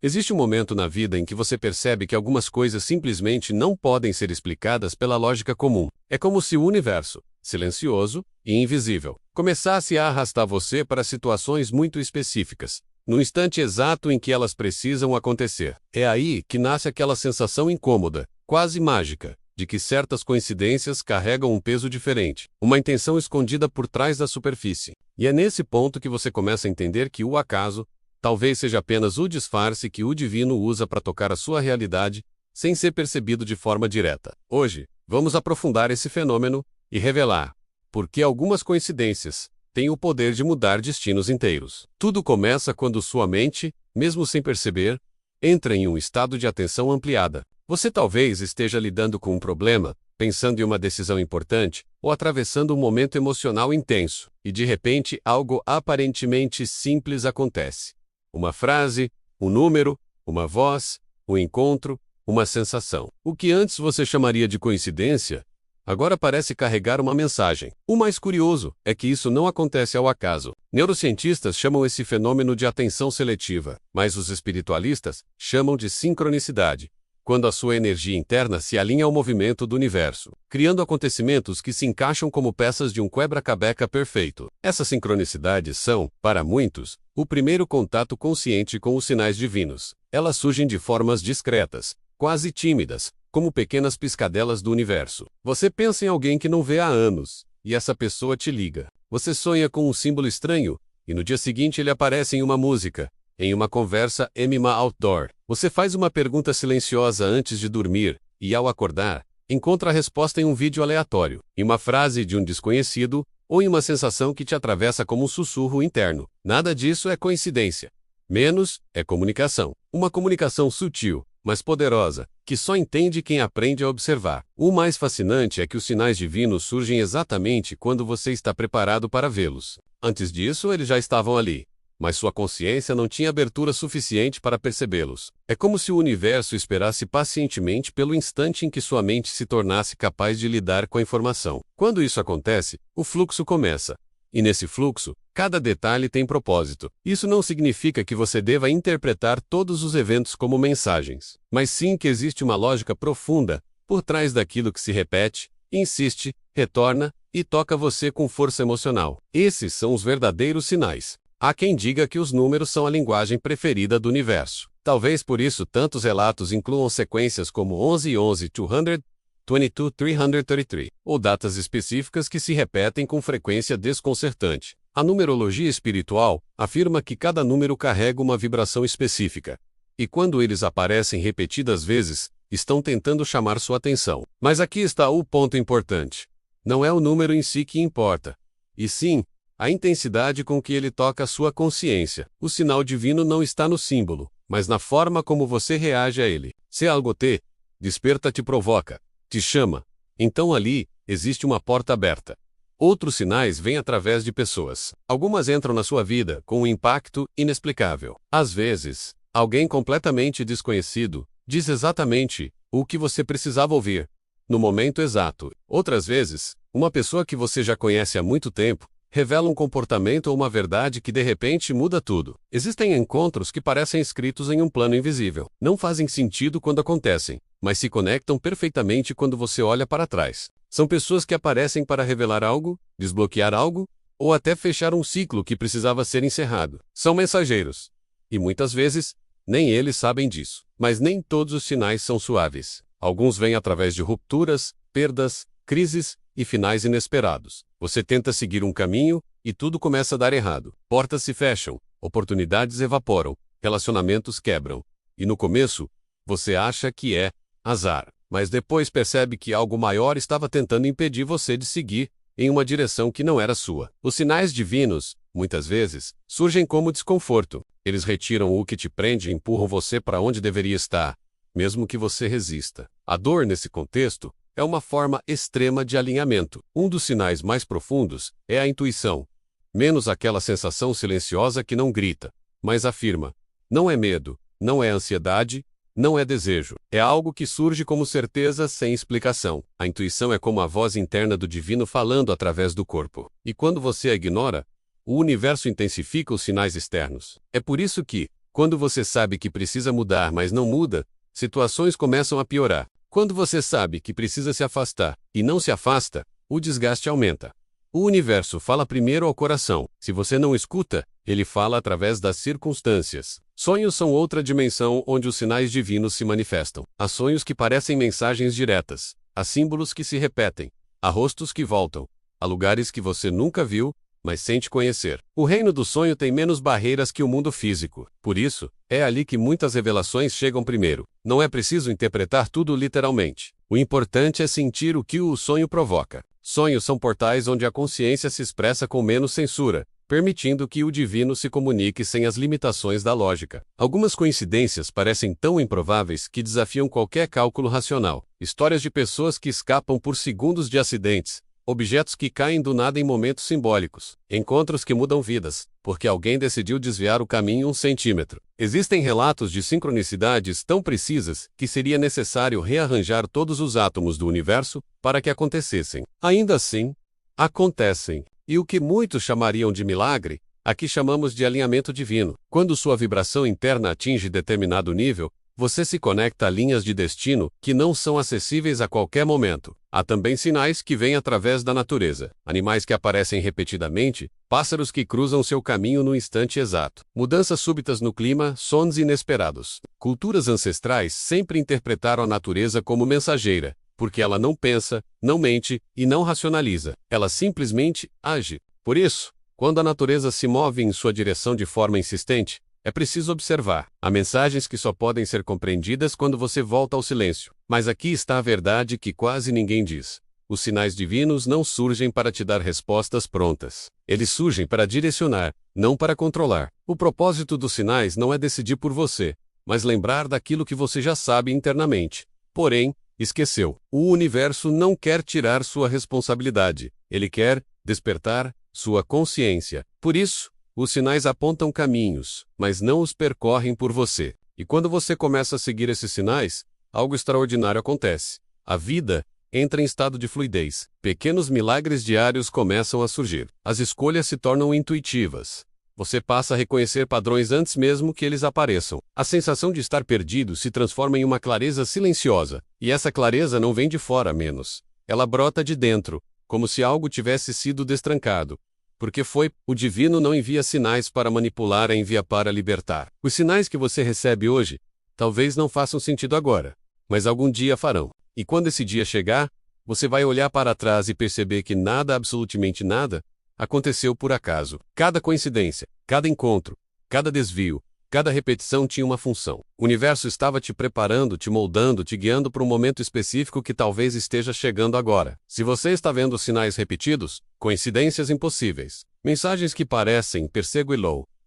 Existe um momento na vida em que você percebe que algumas coisas simplesmente não podem ser explicadas pela lógica comum. É como se o universo, silencioso e invisível, começasse a arrastar você para situações muito específicas, no instante exato em que elas precisam acontecer. É aí que nasce aquela sensação incômoda, quase mágica, de que certas coincidências carregam um peso diferente, uma intenção escondida por trás da superfície. E é nesse ponto que você começa a entender que o acaso talvez seja apenas o disfarce que o divino usa para tocar a sua realidade, sem ser percebido de forma direta. Hoje, vamos aprofundar esse fenômeno e revelar por que algumas coincidências têm o poder de mudar destinos inteiros. Tudo começa quando sua mente, mesmo sem perceber, entra em um estado de atenção ampliada. Você talvez esteja lidando com um problema, pensando em uma decisão importante, ou atravessando um momento emocional intenso, e de repente algo aparentemente simples acontece. Uma frase, um número, uma voz, um encontro, uma sensação. O que antes você chamaria de coincidência, agora parece carregar uma mensagem. O mais curioso é que isso não acontece ao acaso. Neurocientistas chamam esse fenômeno de atenção seletiva, mas os espiritualistas chamam de sincronicidade, quando a sua energia interna se alinha ao movimento do universo, criando acontecimentos que se encaixam como peças de um quebra-cabeça perfeito. Essas sincronicidades são, para muitos, o primeiro contato consciente com os sinais divinos. Elas surgem de formas discretas, quase tímidas, como pequenas piscadelas do universo. Você pensa em alguém que não vê há anos, e essa pessoa te liga. Você sonha com um símbolo estranho, e no dia seguinte ele aparece em uma música, em uma conversa outdoor. Você faz uma pergunta silenciosa antes de dormir, e ao acordar, encontra a resposta em um vídeo aleatório, em uma frase de um desconhecido, ou em uma sensação que te atravessa como um sussurro interno. Nada disso é coincidência. Menos é comunicação. Uma comunicação sutil, mas poderosa, que só entende quem aprende a observar. O mais fascinante é que os sinais divinos surgem exatamente quando você está preparado para vê-los. Antes disso, eles já estavam ali, mas sua consciência não tinha abertura suficiente para percebê-los. É como se o universo esperasse pacientemente pelo instante em que sua mente se tornasse capaz de lidar com a informação. Quando isso acontece, o fluxo começa. E nesse fluxo, cada detalhe tem propósito. Isso não significa que você deva interpretar todos os eventos como mensagens, mas sim que existe uma lógica profunda por trás daquilo que se repete, insiste, retorna e toca você com força emocional. Esses são os verdadeiros sinais. Há quem diga que os números são a linguagem preferida do universo. Talvez por isso tantos relatos incluam sequências como 1111 200, 22 333, ou datas específicas que se repetem com frequência desconcertante. A numerologia espiritual afirma que cada número carrega uma vibração específica, e quando eles aparecem repetidas vezes, estão tentando chamar sua atenção. Mas aqui está o ponto importante. Não é o número em si que importa, e sim a intensidade com que ele toca a sua consciência. O sinal divino não está no símbolo, mas na forma como você reage a ele. Se algo te desperta, te provoca, te chama, então ali existe uma porta aberta. Outros sinais vêm através de pessoas. Algumas entram na sua vida com um impacto inexplicável. Às vezes, alguém completamente desconhecido diz exatamente o que você precisava ouvir, no momento exato. Outras vezes, uma pessoa que você já conhece há muito tempo revela um comportamento ou uma verdade que de repente muda tudo. Existem encontros que parecem escritos em um plano invisível. Não fazem sentido quando acontecem, mas se conectam perfeitamente quando você olha para trás. São pessoas que aparecem para revelar algo, desbloquear algo, ou até fechar um ciclo que precisava ser encerrado. São mensageiros. E muitas vezes, nem eles sabem disso. Mas nem todos os sinais são suaves. Alguns vêm através de rupturas, perdas, crises e finais inesperados. Você tenta seguir um caminho e tudo começa a dar errado. Portas se fecham, oportunidades evaporam, relacionamentos quebram. E no começo, você acha que é azar, mas depois percebe que algo maior estava tentando impedir você de seguir em uma direção que não era sua. Os sinais divinos, muitas vezes, surgem como desconforto. Eles retiram o que te prende e empurram você para onde deveria estar, mesmo que você resista. A dor, nesse contexto, é uma forma extrema de alinhamento. Um dos sinais mais profundos é a intuição. Menos aquela sensação silenciosa que não grita, mas afirma. Não é medo, não é ansiedade, não é desejo. É algo que surge como certeza sem explicação. A intuição é como a voz interna do divino falando através do corpo. E quando você a ignora, o universo intensifica os sinais externos. É por isso que, Quando você sabe que precisa mudar, mas não muda, situações começam a piorar. Quando você sabe que precisa se afastar e não se afasta, o desgaste aumenta. O universo fala primeiro ao coração. Se você não escuta, ele fala através das circunstâncias. Sonhos são outra dimensão onde os sinais divinos se manifestam. Há sonhos que parecem mensagens diretas. Há símbolos que se repetem. Há rostos que voltam. Há lugares que você nunca viu, mas sente conhecer. O reino do sonho tem menos barreiras que o mundo físico. Por isso, é ali que muitas revelações chegam primeiro. Não é preciso interpretar tudo literalmente. O importante é sentir o que o sonho provoca. Sonhos são portais onde a consciência se expressa com menos censura, permitindo que o divino se comunique sem as limitações da lógica. Algumas coincidências parecem tão improváveis que desafiam qualquer cálculo racional. Histórias de pessoas que escapam por segundos de acidentes, objetos que caem do nada em momentos simbólicos, encontros que mudam vidas, porque alguém decidiu desviar o caminho 1 centímetro. Existem relatos de sincronicidades tão precisas que seria necessário rearranjar todos os átomos do universo para que acontecessem. Ainda assim, acontecem. E o que muitos chamariam de milagre, aqui chamamos de alinhamento divino. Quando sua vibração interna atinge determinado nível, você se conecta a linhas de destino que não são acessíveis a qualquer momento. Há também sinais que vêm através da natureza. Animais que aparecem repetidamente, pássaros que cruzam seu caminho no instante exato. Mudanças súbitas no clima, sons inesperados. Culturas ancestrais sempre interpretaram a natureza como mensageira, porque ela não pensa, não mente e não racionaliza. Ela simplesmente age. Por isso, quando a natureza se move em sua direção de forma insistente, é preciso observar. Há mensagens que só podem ser compreendidas quando você volta ao silêncio. Mas aqui está a verdade que quase ninguém diz. Os sinais divinos não surgem para te dar respostas prontas. Eles surgem para direcionar, não para controlar. O propósito dos sinais não é decidir por você, mas lembrar daquilo que você já sabe internamente. Porém, esqueceu. O universo não quer tirar sua responsabilidade. Ele quer despertar sua consciência. Por isso, os sinais apontam caminhos, mas não os percorrem por você. E quando você começa a seguir esses sinais, algo extraordinário acontece. A vida entra em estado de fluidez. Pequenos milagres diários começam a surgir. As escolhas se tornam intuitivas. Você passa a reconhecer padrões antes mesmo que eles apareçam. A sensação de estar perdido se transforma em uma clareza silenciosa. E essa clareza não vem de fora menos. Ela brota de dentro, como se algo tivesse sido destrancado. Porque o divino não envia sinais para manipular, envia para libertar. Os sinais que você recebe hoje, talvez não façam sentido agora, mas algum dia farão. E quando esse dia chegar, você vai olhar para trás e perceber que nada, absolutamente nada, aconteceu por acaso. Cada coincidência, cada encontro, cada desvio, cada repetição tinha uma função. O universo estava te preparando, te moldando, te guiando para um momento específico que talvez esteja chegando agora. Se você está vendo sinais repetidos, coincidências impossíveis, mensagens que parecem perseguir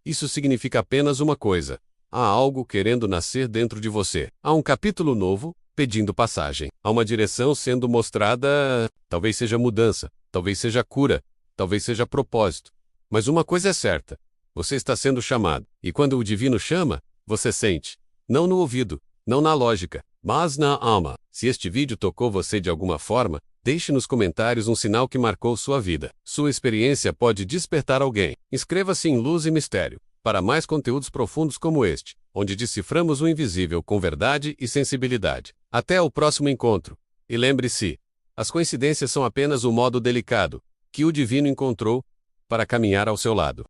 isso significa apenas uma coisa. Há algo querendo nascer dentro de você. Há um capítulo novo, pedindo passagem. Há uma direção sendo mostrada, talvez seja mudança, talvez seja cura, talvez seja propósito. Mas uma coisa é certa. Você está sendo chamado. E quando o divino chama, você sente. Não no ouvido, não na lógica, mas na alma. Se este vídeo tocou você de alguma forma, deixe nos comentários um sinal que marcou sua vida. Sua experiência pode despertar alguém. Inscreva-se em Luz e Mistério, para mais conteúdos profundos como este, onde deciframos o invisível com verdade e sensibilidade. Até o próximo encontro. E lembre-se, as coincidências são apenas o modo delicado que o divino encontrou para caminhar ao seu lado.